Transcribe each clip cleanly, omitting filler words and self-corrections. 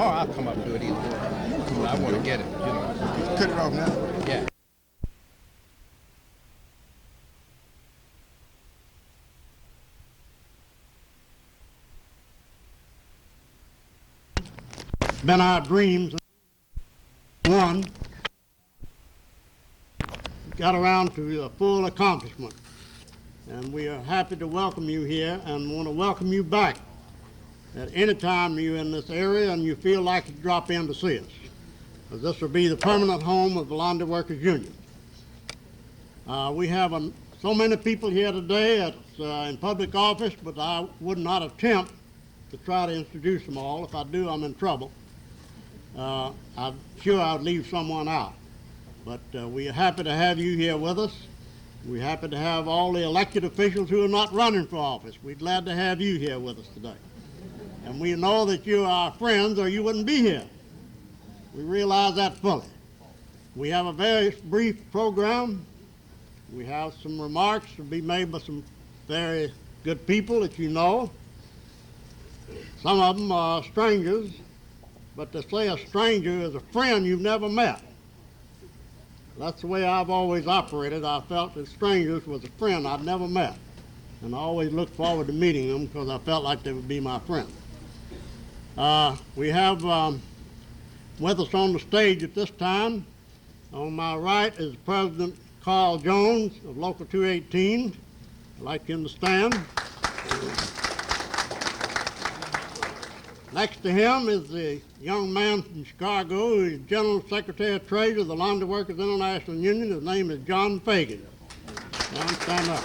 I'll come up and do it either way. I want to get it, you know. Cut it off now. Yeah. Been our dreams. One, got around to full accomplishment. And we are happy to welcome you here and want to welcome you back at any time you're in this area and you feel like you drop in to see us. Because this will be the permanent home of the Laundry Workers Union. We have so many people here today that's in public office, but I would not attempt to try to introduce them all. If I do, I'm in trouble. I'm sure I'd leave someone out. But we are happy to have you here with us. We're happy to have all the elected officials who are not running for office. We're glad to have you here with us today. And we know that you are our friends or you wouldn't be here. We realize that fully. We have a very brief program. We have some remarks to be made by some very good people that you know. Some of them are strangers, but to say a stranger is a friend you've never met. That's the way I've always operated. I felt that strangers was a friend I'd never met. And I always looked forward to meeting them because I felt like they would be my friend. We have with us on the stage at this time, on my right is President Carl Jones of Local 218. I'd like him to stand. Next to him is the young man from Chicago who is General Secretary of Treasury of the Laundry Workers International Union. His name is John Fagan. John, stand up.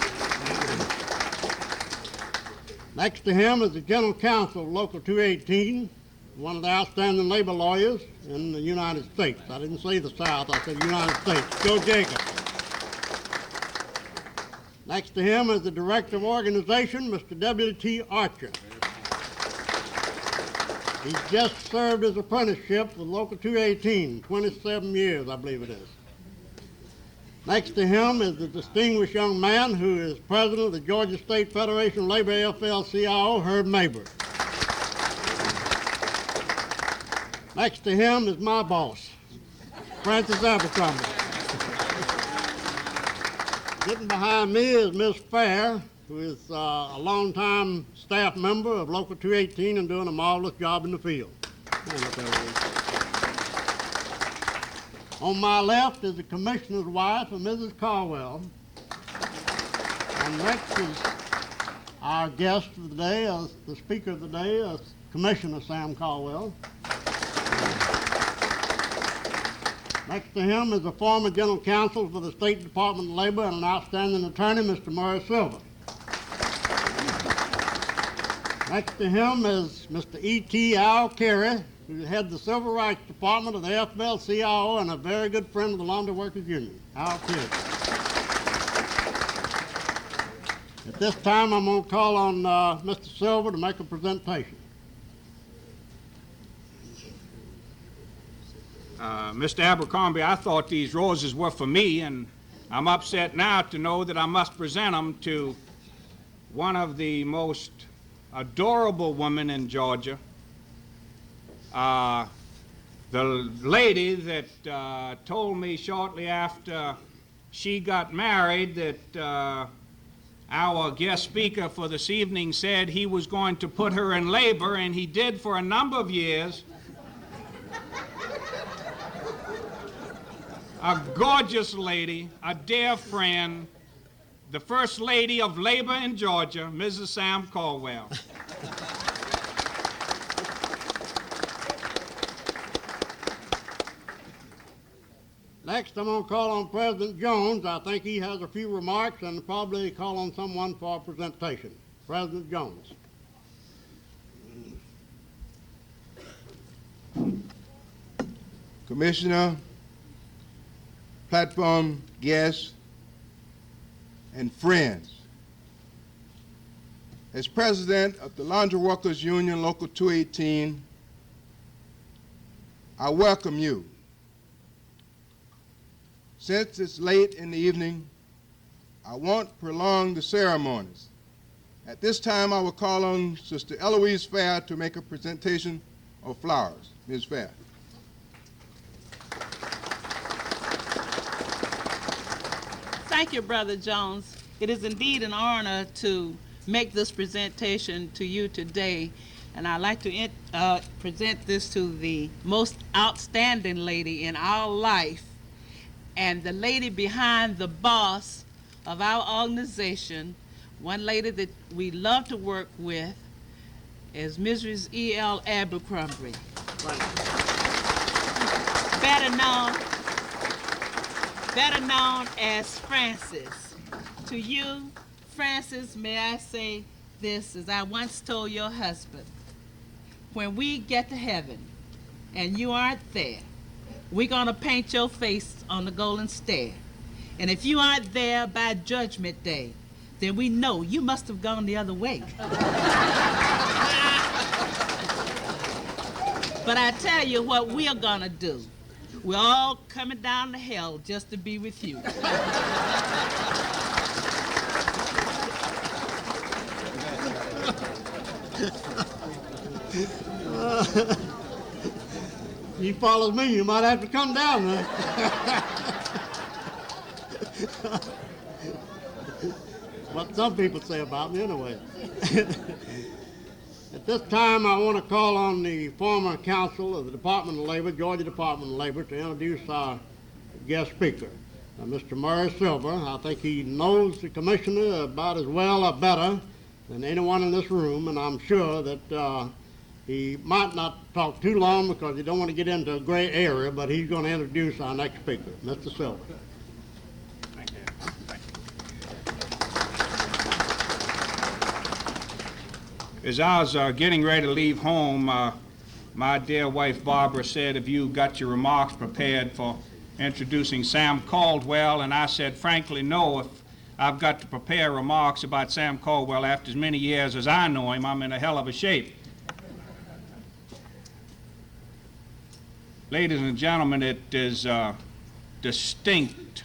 Next to him is the General Counsel of Local 218, one of the outstanding labor lawyers in the United States. I didn't say the South, I said United States, Joe Jacobs. Next to him is the Director of Organization, Mr. W.T. Archer. He's just served his apprenticeship with Local 218, 27 years, I believe it is. Next to him is the distinguished young man who is president of the Georgia State Federation of Labor, AFL-CIO, Herb Mayberry. Next to him is my boss, Francis Abercrombie. Sitting behind me is Ms. Fair, who is a longtime staff member of Local 218 and doing a marvelous job in the field. On my left is the commissioner's wife, Mrs. Caldwell. And next is our guest of the day, the speaker of the day, Commissioner Sam Caldwell. Next to him is the former General Counsel for the State Department of Labor and an outstanding attorney, Mr. Murray Silver. Next to him is Mr. E.T. Al Carey, who heads the Civil Rights Department of the AFL-CIO and a very good friend of the Laundry Workers Union, Al Carey. At this time, I'm going to call on Mr. Silver to make a presentation. Mr. Abercrombie, I thought these roses were for me, and I'm upset now to know that I must present them to one of the most adorable women in Georgia, the lady that told me shortly after she got married that our guest speaker for this evening said he was going to put her in labor, and he did for a number of years. A gorgeous lady, a dear friend, the First Lady of Labor in Georgia, Mrs. Sam Caldwell. Next, I'm going to call on President Jones. I think he has a few remarks and probably call on someone for a presentation. President Jones. Commissioner, platform guests, and friends. As president of the Laundry Workers Union Local 218, I welcome you. Since it's late in the evening, I won't prolong the ceremonies. At this time, I will call on Sister Eloise Fair to make a presentation of flowers. Ms. Fair. Thank you, Brother Jones. It is indeed an honor to make this presentation to you today, and I'd like to present this to the most outstanding lady in our life and the lady behind the boss of our organization. One lady that we love to work with is Mrs. E.L. Abercrombie. Better known as Frances. To you, Frances, may I say this, as I once told your husband, when we get to heaven and you aren't there, we're gonna paint your face on the golden stair. And if you aren't there by Judgment Day, then we know you must have gone the other way. But I tell you what we're gonna do. We're all coming down to hell just to be with you. You follow me, you might have to come down there. What some people say about me anyway. At this time, I want to call on the former counsel of the Department of Labor, Georgia Department of Labor, to introduce our guest speaker, Mr. Murray Silver. I think he knows the commissioner about as well or better than anyone in this room, and I'm sure that he might not talk too long because he don't want to get into a gray area, but he's going to introduce our next speaker, Mr. Silver. Thank you. As I was getting ready to leave home, my dear wife Barbara said, "Have you got your remarks prepared for introducing Sam Caldwell?" And I said, frankly, no. If I've got to prepare remarks about Sam Caldwell after as many years as I know him, I'm in a hell of a shape. Ladies and gentlemen, it is a distinct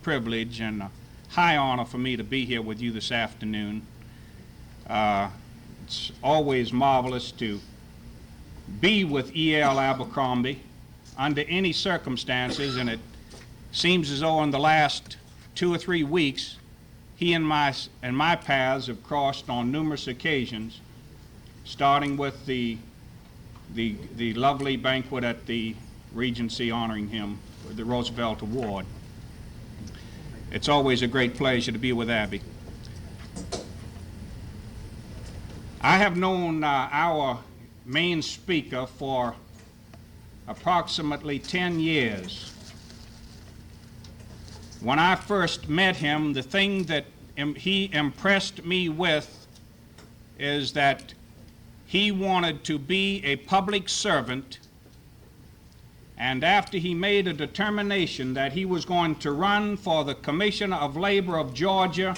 privilege and a high honor for me to be here with you this afternoon. It's always marvelous to be with E.L. Abercrombie under any circumstances, and it seems as though in the last 2 or 3 weeks, he and my paths have crossed on numerous occasions, starting with the lovely banquet at the Regency honoring him with the Roosevelt Award. It's always a great pleasure to be with Abby. I have known our main speaker for approximately 10 years. When I first met him, the thing that he impressed me with is that he wanted to be a public servant, and after he made a determination that he was going to run for the Commissioner of Labor of Georgia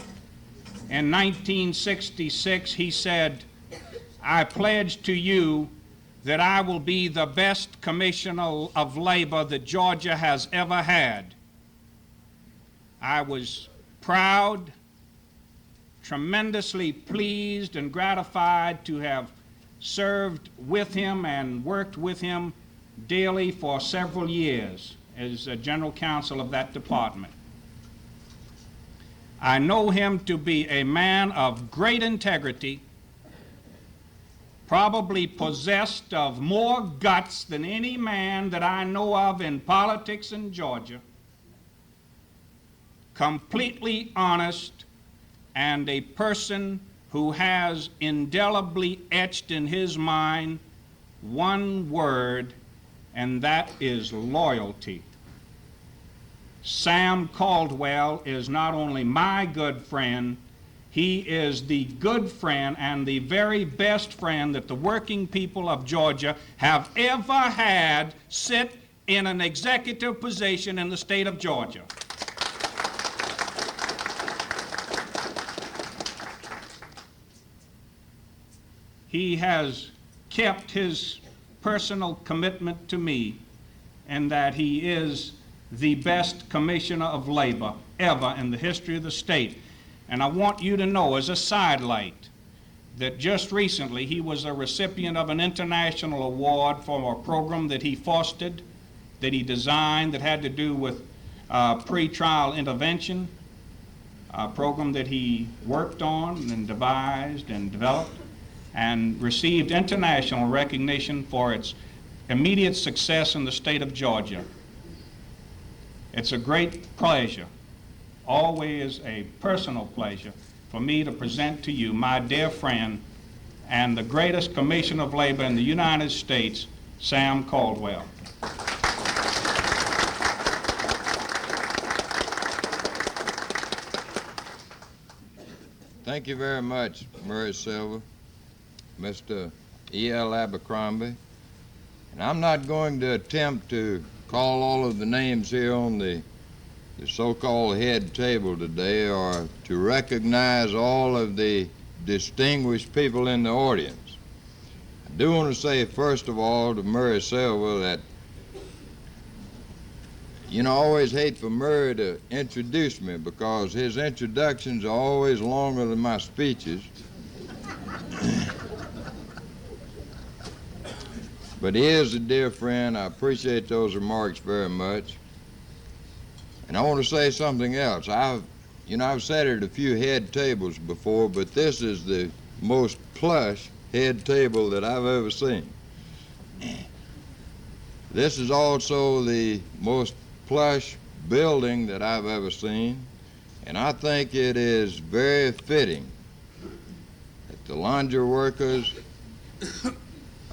in 1966, he said, "I pledge to you that I will be the best Commissioner of Labor that Georgia has ever had." I was proud, tremendously pleased and gratified to have served with him and worked with him daily for several years as a general counsel of that department. I know him to be a man of great integrity, probably possessed of more guts than any man that I know of in politics in Georgia, completely honest, and a person who has indelibly etched in his mind one word, and that is loyalty. Sam Caldwell is not only my good friend, he is the good friend and the very best friend that the working people of Georgia have ever had sit in an executive position in the state of Georgia. He has kept his personal commitment to me, and that he is the best Commissioner of Labor ever in the history of the state. And I want you to know, as a sidelight, that just recently he was a recipient of an international award for a program that he fostered, that he designed, that had to do with pre-trial intervention, a program that he worked on and devised and developed, and received international recognition for its immediate success in the state of Georgia. It's a great pleasure, always a personal pleasure, for me to present to you my dear friend and the greatest Commissioner of Labor in the United States, Sam Caldwell. Thank you very much, Murray Silver, Mr. E.L. Abercrombie. And I'm not going to attempt to call all of the names here on the so-called head table today, or to recognize all of the distinguished people in the audience. I do want to say, first of all, to Murray Silver that, you know, I always hate for Murray to introduce me because his introductions are always longer than my speeches. But he is a dear friend. I appreciate those remarks very much. And I want to say something else. I've sat at a few head tables before, but this is the most plush head table that I've ever seen. This is also the most plush building that I've ever seen, and I think it is very fitting that the laundry workers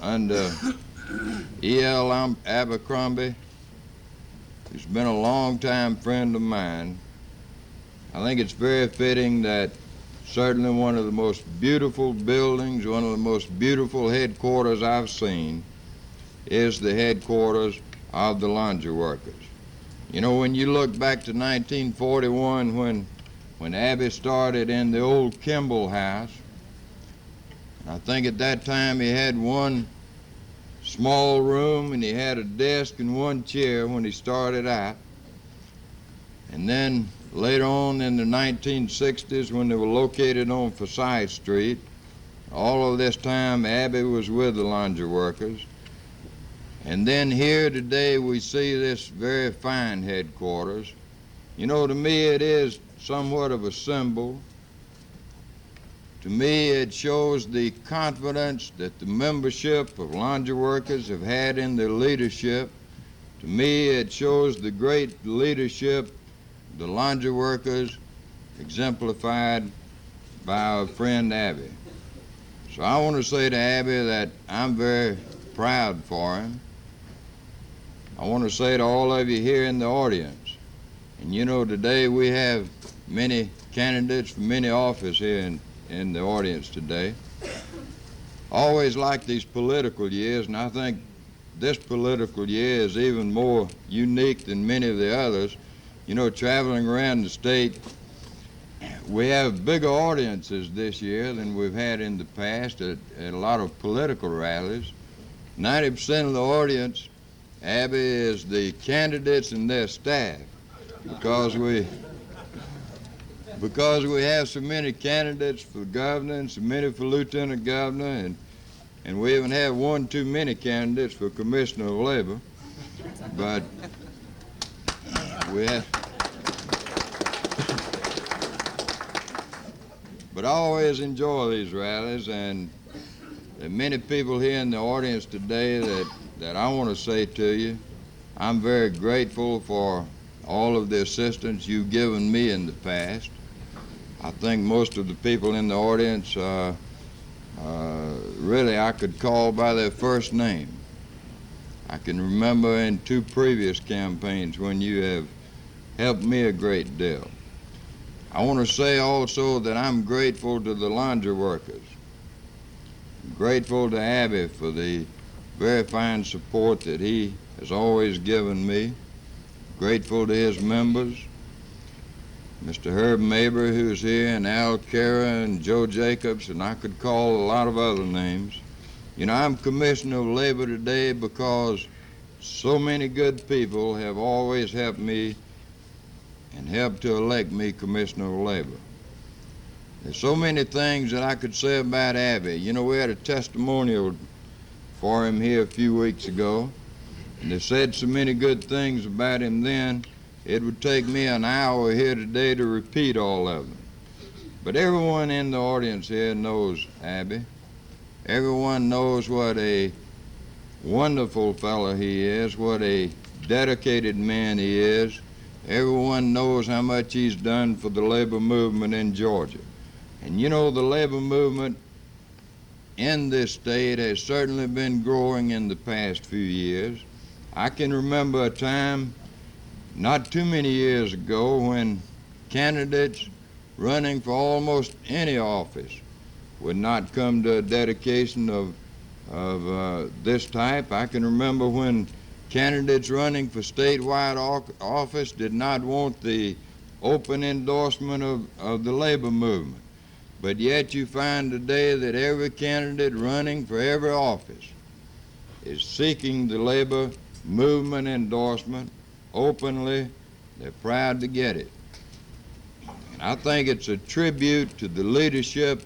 under E.L. Abercrombie, who's been a long-time friend of mine, I think it's very fitting that certainly one of the most beautiful buildings, one of the most beautiful headquarters I've seen is the headquarters of the laundry workers. You know, when you look back to 1941 when Abbey started in the old Kimball House, I think at that time he had one small room and he had a desk and one chair when he started out. And then later on in the 1960s, when they were located on Forsyth Street, all of this time Abbey was with the laundry workers. And then here today we see this very fine headquarters. You know, to me it is somewhat of a symbol. To me, it shows the confidence that the membership of laundry workers have had in their leadership. To me, it shows the great leadership of the laundry workers exemplified by our friend Abbey. So I want to say to Abbey that I'm very proud for him. I want to say to all of you here in the audience, and you know, today we have many candidates for many office here in the audience today. I always like these political years, and I think this political year is even more unique than many of the others. You know, traveling around the state, we have bigger audiences this year than we've had in the past at a lot of political rallies. 90% of the audience, Abbey, is the candidates and their staff, because we have so many candidates for governor and so many for lieutenant governor, and we even have one too many candidates for commissioner of labor. But we have. But I always enjoy these rallies, and there are many people here in the audience today that I want to say to you, I'm very grateful for all of the assistance you've given me in the past. I think most of the people in the audience, really I could call by their first name. I can remember in 2 previous campaigns when you have helped me a great deal. I want to say also that I'm grateful to the laundry workers. I'm grateful to Abbey for the very fine support that he has always given me. Grateful to his members, Mr. Herb Mabry, who's here, and Al Cara and Joe Jacobs, and I could call a lot of other names. You know, I'm Commissioner of Labor today because so many good people have always helped me and helped to elect me Commissioner of Labor. There's so many things that I could say about Abby. You know, we had a testimonial for him here a few weeks ago, and they said so many good things about him then, it would take me an hour here today to repeat all of them. But everyone in the audience here knows Abby. Everyone knows what a wonderful fellow he is, what a dedicated man he is. Everyone knows how much he's done for the labor movement in Georgia. And you know, the labor movement in this state has certainly been growing in the past few years. I can remember a time not too many years ago when candidates running for almost any office would not come to a dedication of this type. I can remember when candidates running for statewide office did not want the open endorsement of the labor movement. But yet you find today that every candidate running for every office is seeking the labor movement endorsement openly. They're proud to get it. And I think it's a tribute to the leadership,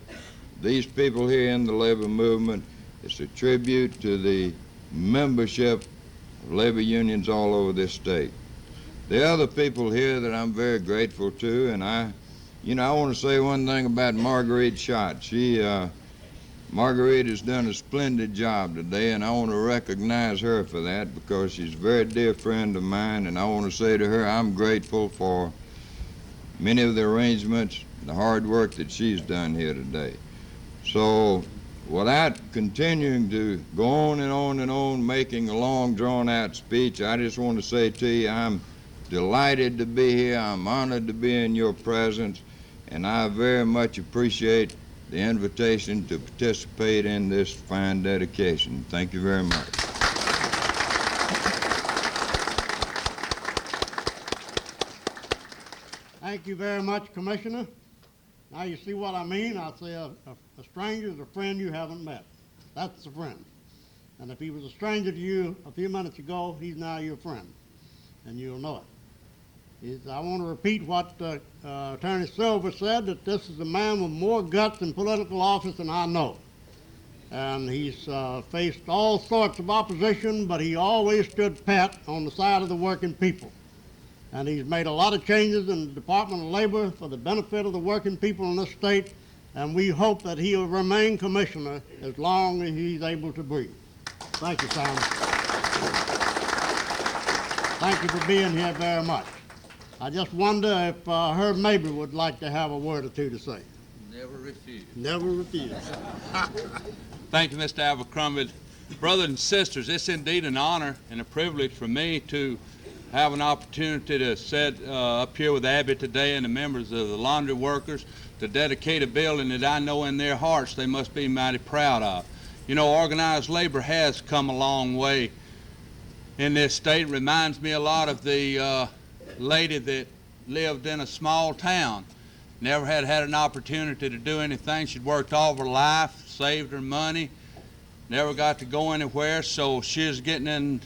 these people here in the labor movement. It's a tribute to the membership of labor unions all over this state. There are other people here that I'm very grateful to, and I want to say one thing about Marguerite Schott. Marguerite has done a splendid job today, and I want to recognize her for that because she's a very dear friend of mine, and I want to say to her I'm grateful for many of the arrangements, the hard work that she's done here today. So without continuing to go on and on and on, making a long drawn-out speech, I just want to say to you I'm delighted to be here. I'm honored to be in your presence, and I very much appreciate the invitation to participate in this fine dedication. Thank you very much. Thank you very much, Commissioner. Now you see what I mean. I say a stranger is a friend you haven't met. That's a friend. And if he was a stranger to you a few minutes ago, he's now your friend, and you'll know it. I want to repeat what Attorney Silver said, that this is a man with more guts in political office than I know. And he's faced all sorts of opposition, but he always stood pat on the side of the working people. And he's made a lot of changes in the Department of Labor for the benefit of the working people in this state, and we hope that he'll remain commissioner as long as he's able to breathe. Thank you, Simon. Thank you for being here very much. I just wonder if Herb Mabry would like to have a word or two to say. Never refuse. Never refuse. Thank you, Mr. Abercrombie. Brothers and sisters, it's indeed an honor and a privilege for me to have an opportunity to sit up here with Abby today and the members of the laundry workers to dedicate a building that I know in their hearts they must be mighty proud of. You know, organized labor has come a long way in this state. It reminds me a lot of the lady that lived in a small town, never had an opportunity to do anything. She'd worked all of her life, saved her money, never got to go anywhere, so she was getting in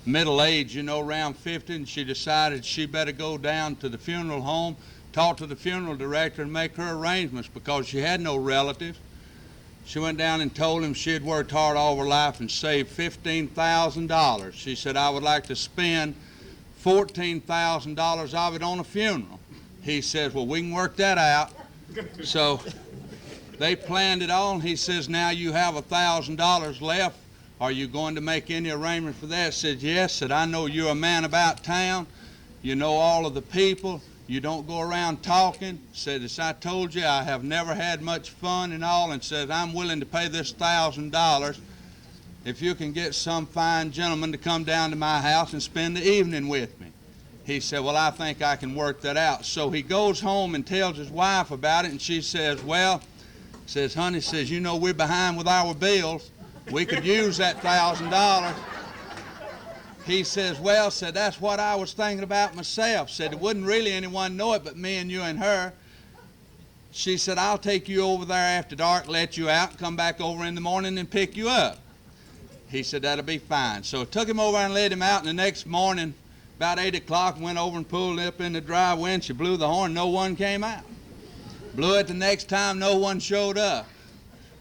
middle age, you know, around 50, and she decided she better go down to the funeral home, talk to the funeral director and make her arrangements because she had no relatives. She went down and told him she had worked hard all her life and saved $15,000. She said, I would like to spend $14,000 of it on a funeral. He says, well, we can work that out. So they planned it all, and he says, now you have $1,000 left. Are you going to make any arrangement for that? Said, yes. Said, I know you're a man about town. You know all of the people. You don't go around talking. Said, as I told you, I have never had much fun and all, and said, I'm willing to pay this $1,000 if you can get some fine gentleman to come down to my house and spend the evening with me. He said, well, I think I can work that out. So he goes home and tells his wife about it, and she says, well, says, honey, says, you know we're behind with our bills. We could use that $1,000. He says, well, said, that's what I was thinking about myself. Said, it wouldn't really anyone know it but me and you and her. She said, I'll take you over there after dark, let you out, come back over in the morning and pick you up. He said, that'll be fine. So I took him over and let him out, and the next morning, about 8 o'clock, went over and pulled up in the driveway, and she blew the horn. No one came out. Blew it the next time, no one showed up.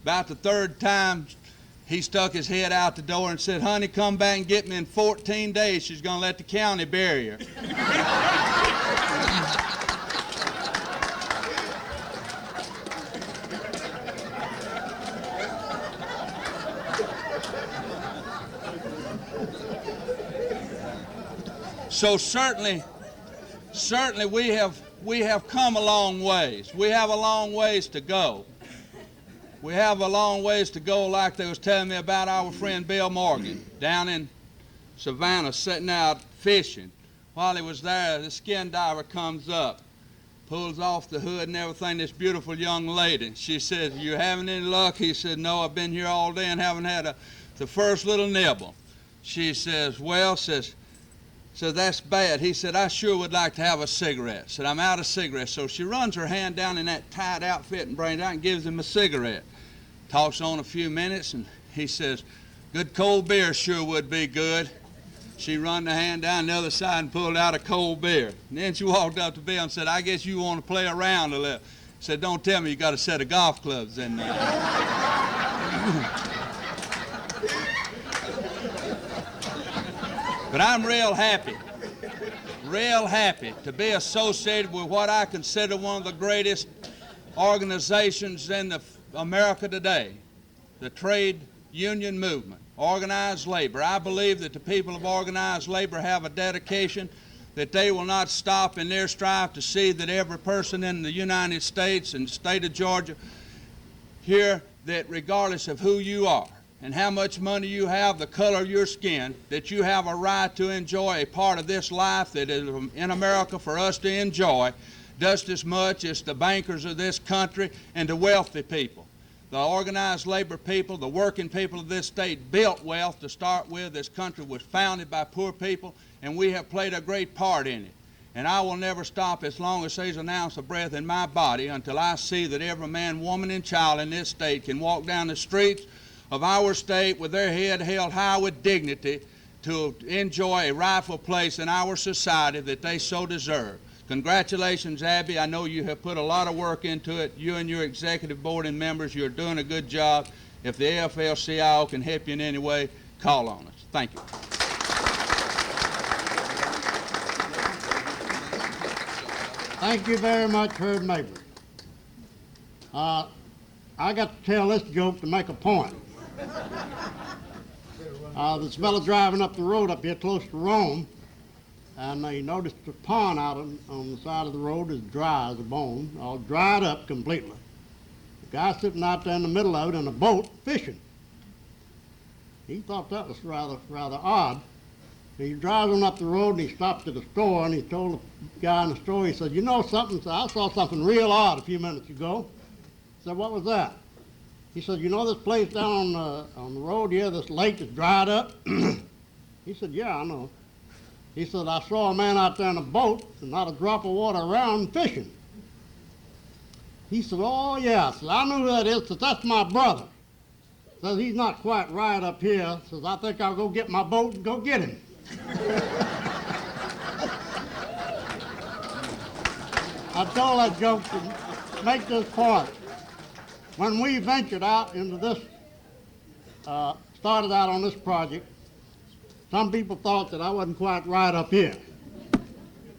About the third time, he stuck his head out the door and said, "Honey, come back and get me in 14 days. She's going to let the county bury her." So certainly we have come a long ways. We have a long ways to go. We have a long ways to go, like they was telling me about our friend Bill Morgan down in Savannah sitting out fishing. While he was there, the skin diver comes up, pulls off the hood and everything, this beautiful young lady. She says, "You having any luck?" He said, "No, I've been here all day and haven't had the first little nibble." She says, "Well," says, "that's bad." He said, "I sure would like to have a cigarette." Said, "I'm out of cigarettes." So she runs her hand down in that tight outfit and brings it out and gives him a cigarette. Talks on a few minutes, and he says, "Good cold beer sure would be good." She run the hand down the other side and pulled out a cold beer. And then she walked up to Bill and said, "I guess you want to play around a little." He said, "Don't tell me you got a set of golf clubs in there." But I'm real happy to be associated with what I consider one of the greatest organizations in America today, the trade union movement, organized labor. I believe that the people of organized labor have a dedication that they will not stop in their strive to see that every person in the United States and the state of Georgia hear that regardless of who you are and how much money you have, the color of your skin, that you have a right to enjoy a part of this life that is in America for us to enjoy just as much as the bankers of this country and the wealthy people. The organized labor people, the working people of this state built wealth to start with. This country was founded by poor people, and we have played a great part in it. And I will never stop as long as there's an ounce of breath in my body until I see that every man, woman, and child in this state can walk down the streets of our state with their head held high with dignity to enjoy a rightful place in our society that they so deserve. Congratulations, Abby. I know you have put a lot of work into it. You and your executive board and members, you're doing a good job. If the AFL-CIO can help you in any way, call on us. Thank you. Thank you very much, Herb Mabry. I got to tell this joke to make a point. This fellow driving up the road up here close to Rome, and he noticed a pond out on the side of the road is dry as a bone, all dried up completely. The guy sitting out there in the middle of it in a boat fishing. He thought that was rather odd. He drives on up the road and he stopped at the store and he told the guy in the store, he said, "You know something? I saw something real odd a few minutes ago." He said, "What was that?" He said, "You know this place down on the road here, this lake is dried up?" He said, "Yeah, I know." He said, "I saw a man out there in a boat and not a drop of water around fishing." He said, "Oh, yeah." Said, "I know who that is." Said, "That's my brother." Says, "He's not quite right up here." Says, "I think I'll go get my boat and go get him." I told that joke to make this point. When we ventured out into this, started out on this project, some people thought that I wasn't quite right up here.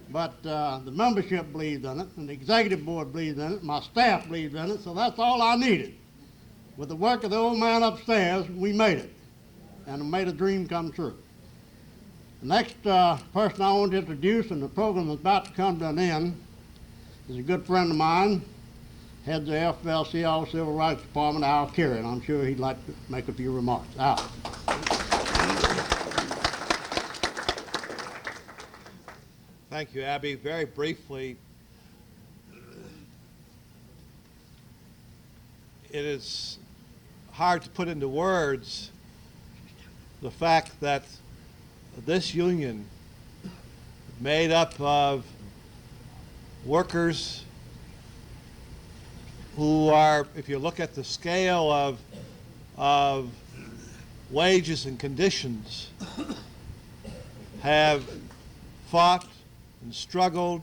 But the membership believed in it, and the executive board believed in it, my staff believed in it, so that's all I needed. With the work of the old man upstairs, we made it, and it made a dream come true. The next person I want to introduce, and the program is about to come to an end, is a good friend of mine, heads the AFL-CIO Civil Rights Department, Al Carey, and I'm sure he'd like to make a few remarks. Al. Thank you, Abby. Very briefly, it is hard to put into words the fact that this union, made up of workers who are, if you look at the scale of wages and conditions, have fought and struggled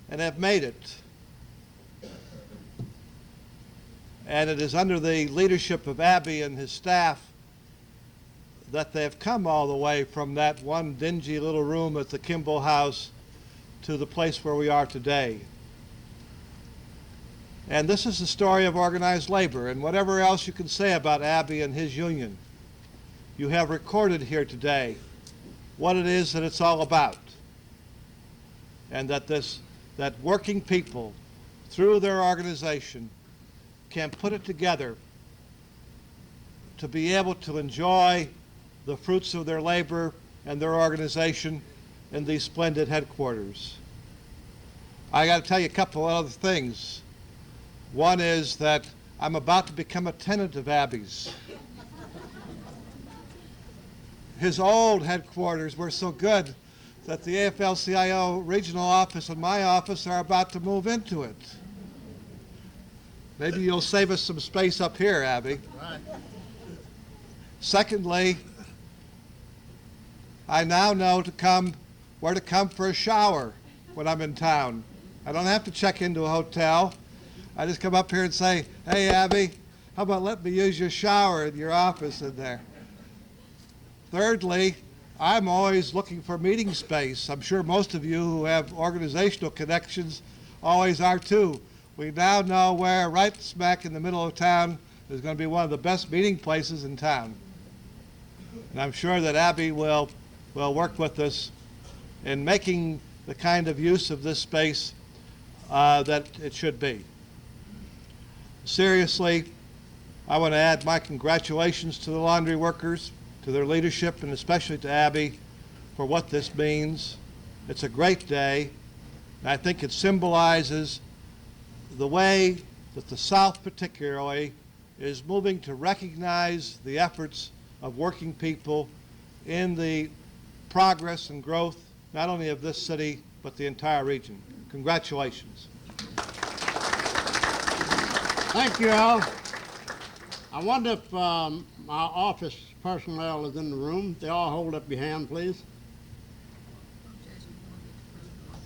and have made it. And it is under the leadership of Abby and his staff that they have come all the way from that one dingy little room at the Kimball House to the place where we are today. And this is the story of organized labor, and whatever else you can say about Abby and his union, you have recorded here today what it is that it's all about. And that working people, through their organization, can put it together to be able to enjoy the fruits of their labor and their organization in these splendid headquarters. I got to tell you a couple of other things. One is that I'm about to become a tenant of Abby's. His old headquarters were so good that the AFL-CIO regional office and my office are about to move into it. Maybe you'll save us some space up here, Abby. Right. Secondly, I now know where to come for a shower when I'm in town. I don't have to check into a hotel. I just come up here and say, hey, Abby, how about let me use your shower in your office in there? Thirdly, I'm always looking for meeting space. I'm sure most of you who have organizational connections always are too. We now know where, right smack in the middle of town, is going to be one of the best meeting places in town. And I'm sure that Abby will work with us in making the kind of use of this space that it should be. Seriously, I want to add my congratulations to the laundry workers, to their leadership, and especially to Abby for what this means. It's a great day, and I think it symbolizes the way that the South particularly is moving to recognize the efforts of working people in the progress and growth not only of this city but the entire region. Congratulations. Thank you, Al. I wonder if our office personnel is in the room. They all hold up your hand, please.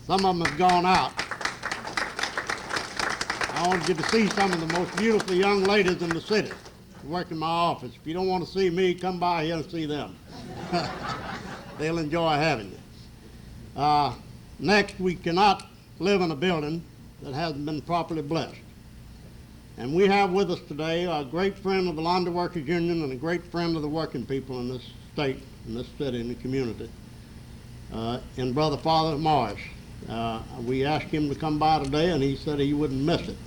Some of them have gone out. I want you to see some of the most beautiful young ladies in the city who work in my office. If you don't want to see me, come by here and see them. They'll enjoy having you. Next, we cannot live in a building that hasn't been properly blessed. And we have with us today a great friend of the Laundry Workers Union and a great friend of the working people in this state, in this city, in the community, in Brother Father Morris. We asked him to come by today, and he said he wouldn't miss it.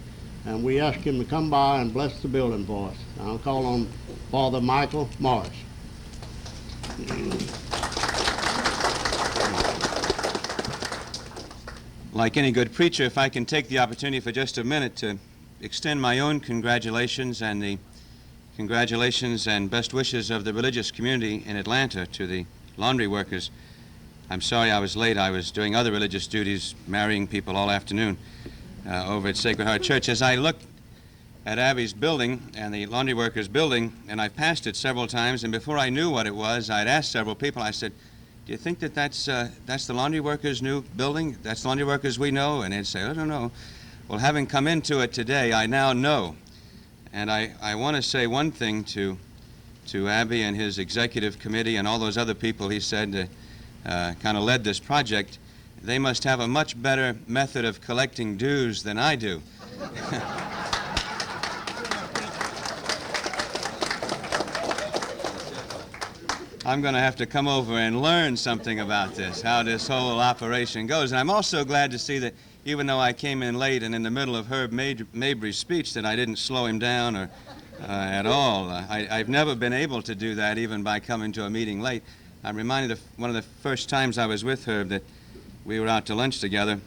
And we asked him to come by and bless the building for us. I'll call on Father Michael Morris. Like any good preacher, if I can take the opportunity for just a minute to extend my own congratulations and the congratulations and best wishes of the religious community in Atlanta to the laundry workers. I'm sorry I was late. I was doing other religious duties, marrying people all afternoon over at Sacred Heart Church. As I looked at Abby's building and the laundry workers' building, and I passed it several times, and before I knew what it was, I'd asked several people, I said, do you think that that's the laundry workers' new building? That's the laundry workers we know? And they'd say, I don't know. Well, having come into it today, I now know. And I want to say one thing to Abby and his executive committee and all those other people he said kind of led this project. They must have a much better method of collecting dues than I do. I'm going to have to come over and learn something about this, how this whole operation goes. And I'm also glad to see that even though I came in late and in the middle of Herb Mabry's speech, that I didn't slow him down or at all. I've never been able to do that, even by coming to a meeting late. I'm reminded of one of the first times I was with Herb that we were out to lunch together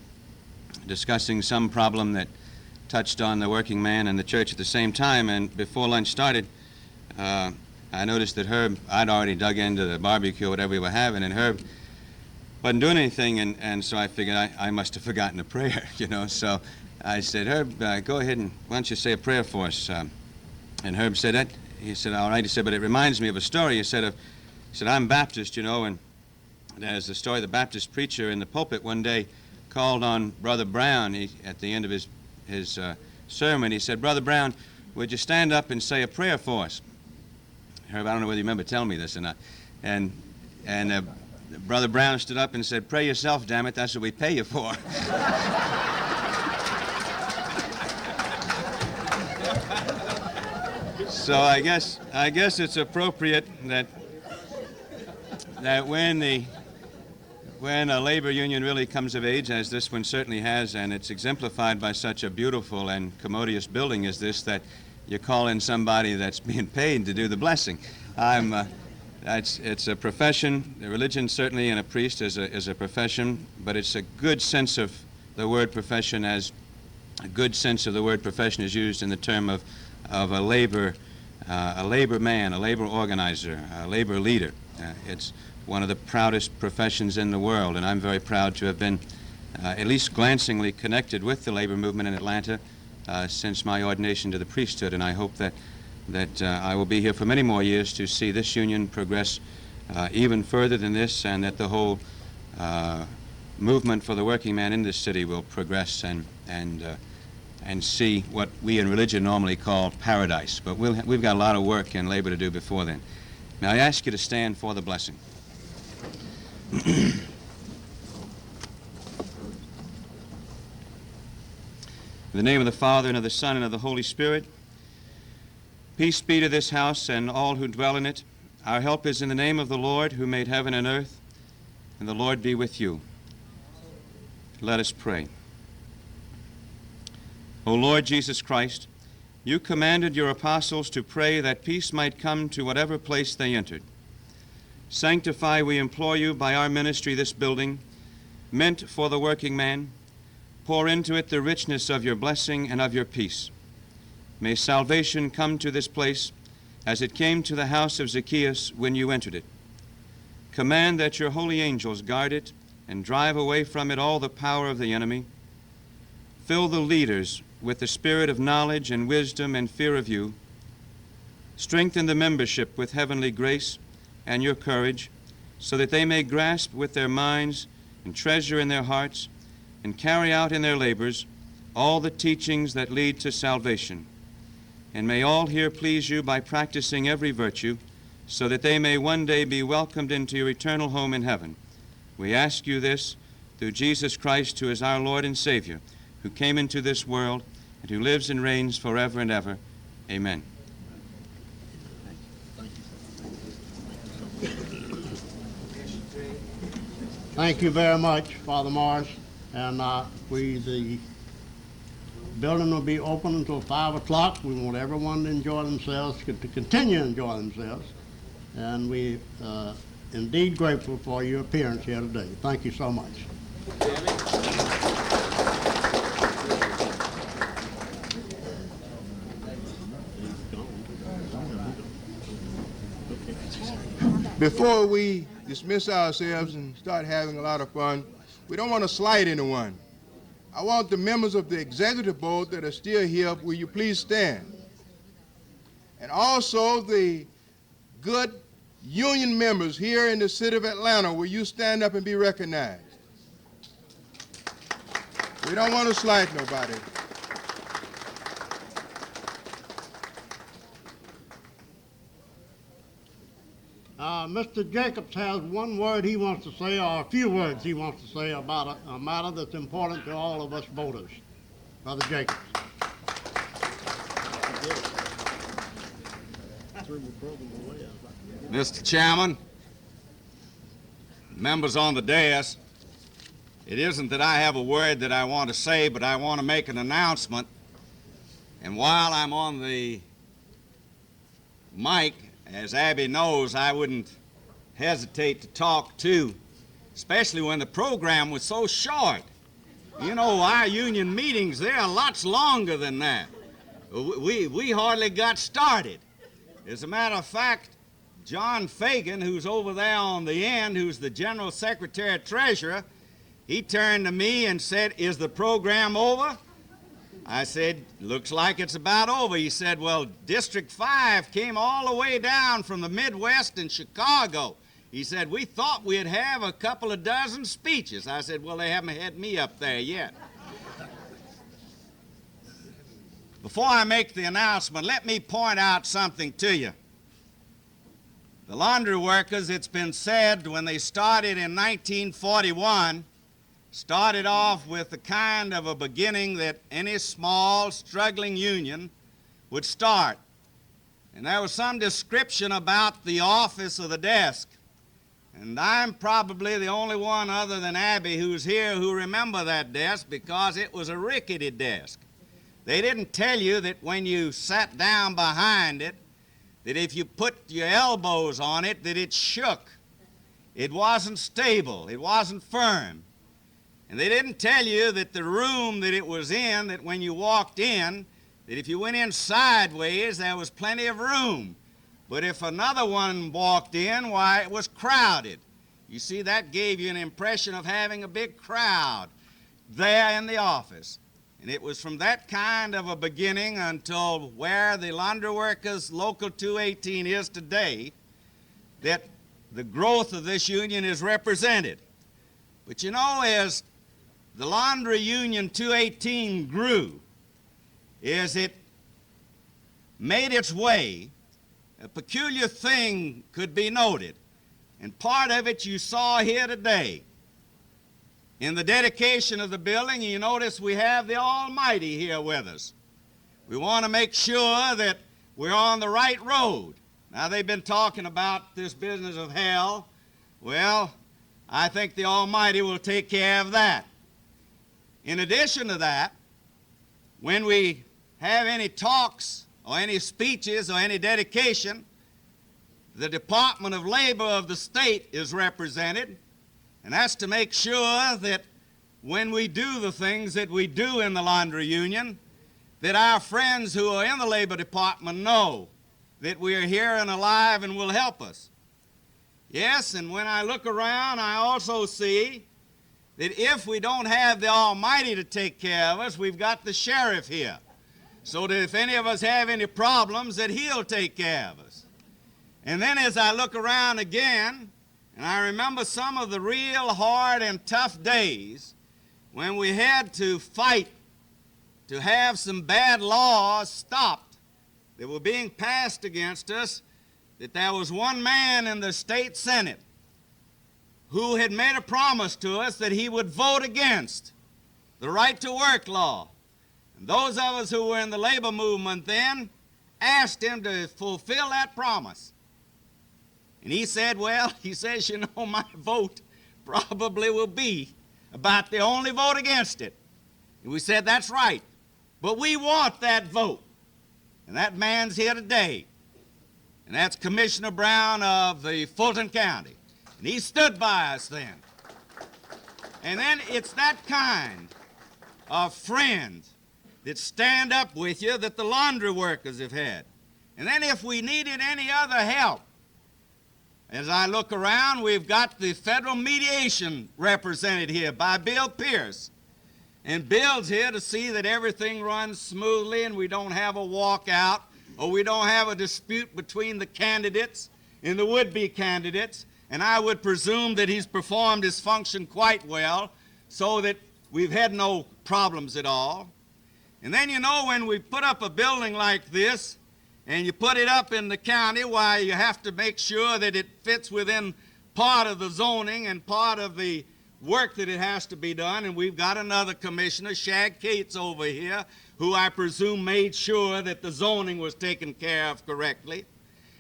discussing some problem that touched on the working man and the church at the same time. And before lunch started, I noticed that Herb, I'd already dug into the barbecue or whatever we were having, and Herb wasn't doing anything, and so I figured I must have forgotten a prayer, you know. So I said, Herb, go ahead and why don't you say a prayer for us? And Herb said that. He said, all right. He said, but it reminds me of a story. He said, I'm Baptist, you know, and there's the story of the Baptist preacher in the pulpit one day called on Brother Brown. At the end of his sermon, he said, Brother Brown, would you stand up and say a prayer for us? Herb, I don't know whether you remember telling me this or not. And Brother Brown stood up and said, "Pray yourself, damn it, that's what we pay you for." So I guess it's appropriate that when a labor union really comes of age, as this one certainly has, and it's exemplified by such a beautiful and commodious building as this, that you call in somebody that's being paid to do the blessing. It's a profession. The religion certainly, and a priest is a profession, but it's a good sense of the word profession, as a good sense of the word profession is used in the term of a labor man, a labor organizer, a labor leader. It's one of the proudest professions in the world, and I'm very proud to have been at least glancingly connected with the labor movement in Atlanta since my ordination to the priesthood, and I hope that I will be here for many more years to see this union progress even further than this, and that the whole movement for the working man in this city will progress and see what we in religion normally call paradise. But we've got a lot of work and labor to do before then. May I ask you to stand for the blessing? In the name of the Father, and of the Son, and of the Holy Spirit, peace be to this house and all who dwell in it. Our help is in the name of the Lord, who made heaven and earth, and the Lord be with you. Let us pray. O Lord Jesus Christ, you commanded your apostles to pray that peace might come to whatever place they entered. Sanctify, we implore you, by our ministry this building, meant for the working man. Pour into it the richness of your blessing and of your peace. May salvation come to this place as it came to the house of Zacchaeus when you entered it. Command that your holy angels guard it and drive away from it all the power of the enemy. Fill the leaders with the spirit of knowledge and wisdom and fear of you. Strengthen the membership with heavenly grace and your courage, so that they may grasp with their minds and treasure in their hearts and carry out in their labors all the teachings that lead to salvation. And may all here please you by practicing every virtue, so that they may one day be welcomed into your eternal home in heaven. We ask you this through Jesus Christ, who is our Lord and Savior, who came into this world and who lives and reigns forever and ever. Amen. Thank you very much, Father Morris. And the building will be open until 5 o'clock. We want everyone to enjoy themselves, to continue to enjoy themselves. And we indeed grateful for your appearance here today. Thank you so much. Before we dismiss ourselves and start having a lot of fun, we don't want to slight anyone. I want the members of the executive board that are still here, will you please stand? And also the good union members here in the city of Atlanta, will you stand up and be recognized? We don't want to slight nobody. Mr. Jacobs has one word he wants to say, or a few words he wants to say about a matter that's important to all of us voters. Brother Jacobs. Mr. Chairman, members on the dais, it isn't that I have a word that I want to say, but I want to make an announcement. And while I'm on the mic, as Abby knows, I wouldn't hesitate to talk too, especially when the program was so short. You know, our union meetings, they're lots longer than that. We hardly got started. As a matter of fact, John Fagan, who's over there on the end, who's the General Secretary Treasurer, he turned to me and said, "Is the program over?" I said, "Looks like it's about over." He said, "Well, District 5 came all the way down from the Midwest and Chicago." He said, "We thought we'd have a couple of dozen speeches." I said, "Well, they haven't had me up there yet." Before I make the announcement, let me point out something to you. The laundry workers, it's been said, when they started in 1941, started off with the kind of a beginning that any small, struggling union would start. And there was some description about the office or the desk. And I'm probably the only one other than Abby who's here who remember that desk, because it was a rickety desk. They didn't tell you that when you sat down behind it, that if you put your elbows on it, that it shook. It wasn't stable. It wasn't firm. And they didn't tell you that the room that it was in, that when you walked in, that if you went in sideways, there was plenty of room. But if another one walked in, why, it was crowded. You see, that gave you an impression of having a big crowd there in the office. And it was from that kind of a beginning until where the laundry workers Local 218 is today that the growth of this union is represented. But you know, as the Laundry Union 218 grew, as it made its way, a peculiar thing could be noted. And part of it you saw here today. In the dedication of the building, you notice we have the Almighty here with us. We want to make sure that we're on the right road. Now, they've been talking about this business of hell. Well, I think the Almighty will take care of that. In addition to that, when we have any talks or any speeches or any dedication, the Department of Labor of the state is represented. And that's to make sure that when we do the things that we do in the laundry union, that our friends who are in the Labor Department know that we are here and alive and will help us. Yes, and when I look around, I also see that if we don't have the Almighty to take care of us, we've got the sheriff here. So that if any of us have any problems, that he'll take care of us. And then as I look around again, and I remember some of the real hard and tough days when we had to fight to have some bad laws stopped that were being passed against us, that there was one man in the state Senate who had made a promise to us that he would vote against the right to work law. And those of us who were in the labor movement then asked him to fulfill that promise. And he said, well, he says, you know, my vote probably will be about the only vote against it. And we said, that's right. But we want that vote. And that man's here today. And that's Commissioner Brown of the Fulton County. And he stood by us then. And then it's that kind of friends that stand up with you that the laundry workers have had. And then if we needed any other help, as I look around, we've got the federal mediation represented here by Bill Pierce. And Bill's here to see that everything runs smoothly and we don't have a walkout or we don't have a dispute between the candidates and the would-be candidates. And I would presume that he's performed his function quite well so that we've had no problems at all. And then, you know, when we put up a building like this, and you put it up in the county, why, you have to make sure that it fits within part of the zoning and part of the work that it has to be done. And we've got another commissioner, Shag Cates, over here, who I presume made sure that the zoning was taken care of correctly.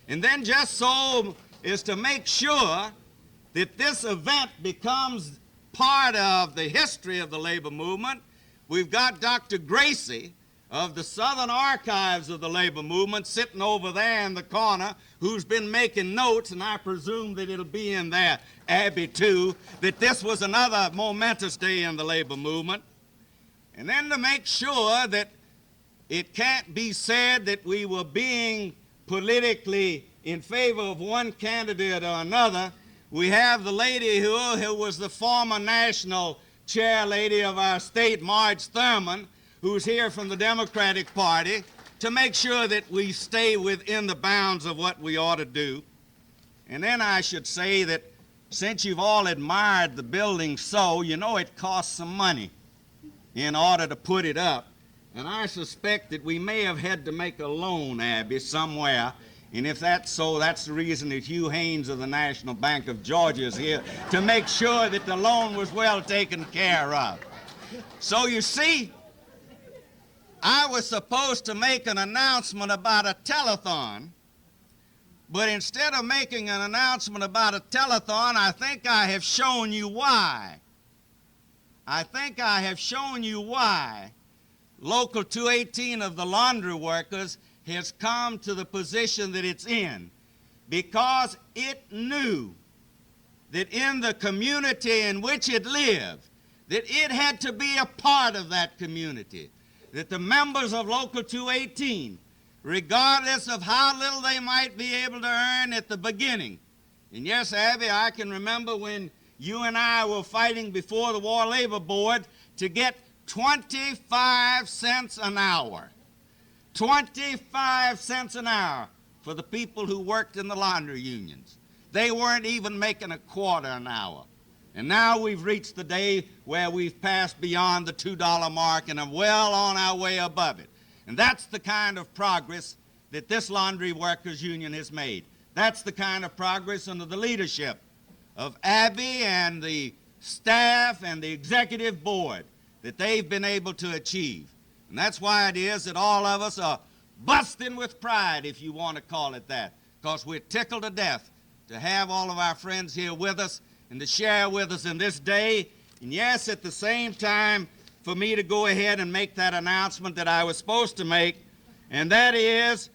And then just so is to make sure that this event becomes part of the history of the labor movement, we've got Dr. Gracie of the Southern Archives of the labor movement sitting over there in the corner, who's been making notes, and I presume that it'll be in there, Abby, too, that this was another momentous day in the labor movement. And then to make sure that it can't be said that we were being politically in favor of one candidate or another, we have the lady who was the former national chair lady of our state, Marge Thurman, who's here from the Democratic Party, to make sure that we stay within the bounds of what we ought to do. And then I should say that since you've all admired the building so, you know it costs some money in order to put it up. And I suspect that we may have had to make a loan, Abby, somewhere. And if that's so, that's the reason that Hugh Haynes of the National Bank of Georgia is here, to make sure that the loan was well taken care of. So you see, I was supposed to make an announcement about a telethon, but instead of making an announcement about a telethon, I think I have shown you why. I think I have shown you why Local 218 of the laundry workers has come to the position that it's in, because it knew that in the community in which it lived, that it had to be a part of that community, that the members of Local 218, regardless of how little they might be able to earn at the beginning, and yes, Abby, I can remember when you and I were fighting before the War Labor Board to get 25 cents an hour. 25 cents an hour for the people who worked in the laundry unions. They weren't even making a quarter an hour. And now we've reached the day where we've passed beyond the $2 mark and are well on our way above it. And that's the kind of progress that this laundry workers union has made. That's the kind of progress under the leadership of Abby and the staff and the executive board that they've been able to achieve. And that's why it is that all of us are busting with pride, if you want to call it that, because we're tickled to death to have all of our friends here with us and to share with us in this day. And yes, at the same time, for me to go ahead and make that announcement that I was supposed to make, and that is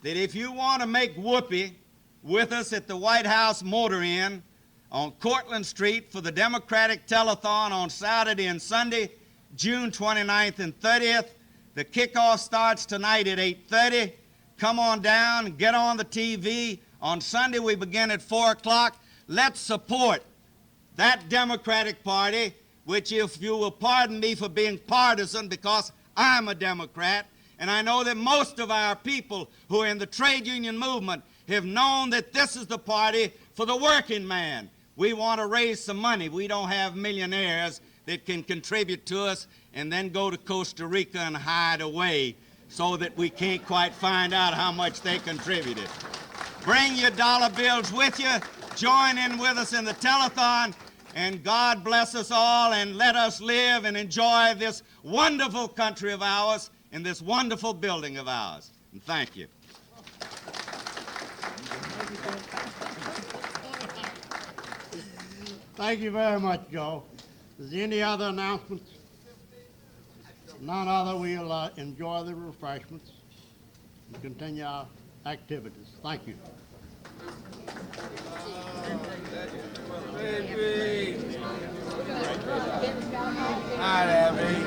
that if you want to make whoopee with us at the White House Motor Inn on Cortlandt Street for the Democratic Telethon on Saturday and Sunday, June 29th and 30th. The kickoff starts tonight at 8:30. Come on down, get on the TV. On Sunday, we begin at 4 o'clock. Let's support that Democratic Party, which, if you will pardon me for being partisan, because I'm a Democrat, and I know that most of our people who are in the trade union movement have known that this is the party for the working man. We want to raise some money. We don't have millionaires that can contribute to us and then go to Costa Rica and hide away so that we can't quite find out how much they contributed. Bring your dollar bills with you. Join in with us in the telethon, and God bless us all, and let us live and enjoy this wonderful country of ours in this wonderful building of ours. And thank you. Thank you very much, Joe. Is there any other announcements? None other. We'll enjoy the refreshments and continue our activities. Thank you. Hi, Abby.